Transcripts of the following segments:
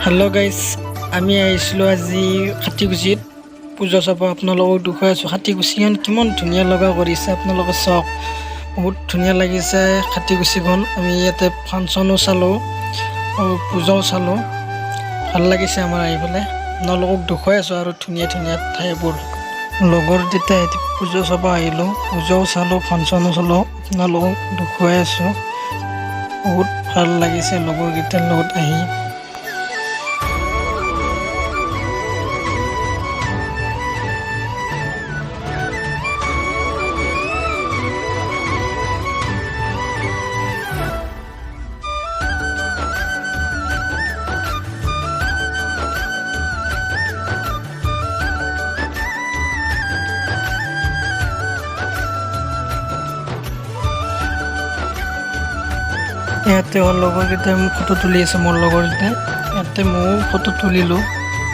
Hello' guys, আমি আহিছিলোঁ আজি খাটিকুছিত পূজা চাব। আপোনালোকক দেখুৱাই আছোঁ খাটিকুছিখন কিমান ধুনীয়া লগা কৰিছে। আপোনালোকে চাওক, বহুত ধুনীয়া লাগিছে খাটিকুছিখন। আমি ইয়াতে ফাংচনো চালোঁ আৰু পূজাও চালোঁ, ভাল লাগিছে আমাৰ আহি পেলাই। আপোনালোকক দেখুৱাই আছোঁ আৰু ধুনীয়া ধুনীয়া ঠাইবোৰ। লগৰ যেতিয়া পূজা চাব আহিলোঁ, পূজাও চালোঁ, ফাংচনো চালোঁ, আপোনালোকক দেখুৱাই আছোঁ। বহুত ভাল লাগিছে লগৰকেইটাৰ লগত আহি। ইয়াতে লগৰকেইটাই মোক ফটো তুলি আছে, মোৰ লগৰকেইটাই। ইয়াতে ময়ো ফটো তুলিলোঁ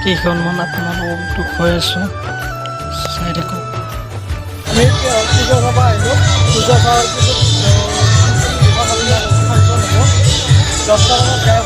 কেইখনমান, আপোনালোকক দেখুৱাই আছোঁ, চাই থাকক। আমি পূজা চাব আহিলোঁ। পূজা চোৱাৰ পিছত ফাংচন হ'ব 10টা মানত গায়ক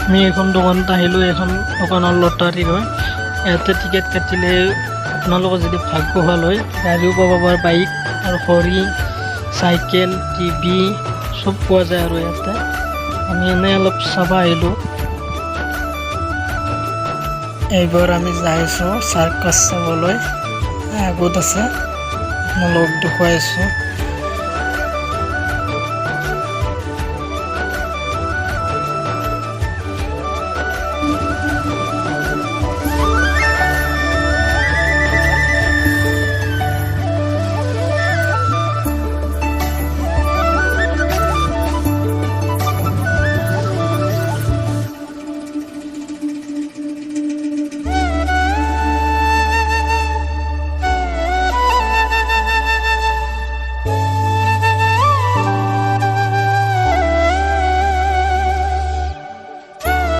আমি এখন দোকানত আহিলোঁ। এখন দোকানৰ লটাৰী হয়। ইয়াতে টিকেট কাটিলে আপোনালোকৰ যদি ভাগ্য ভাল হয় গাড়ীও পাব পাৰে, বাইক আৰু খৰি, চাইকেল, টিভি চব পোৱা যায়। আৰু ইয়াতে আমি এনেই অলপ চাব আহিলোঁ। এইবাৰ আমি যাই আছোঁ চাৰ্কাছ চাবলৈ। আগত আছে, আপোনালোকক দেখুৱাই আছোঁ।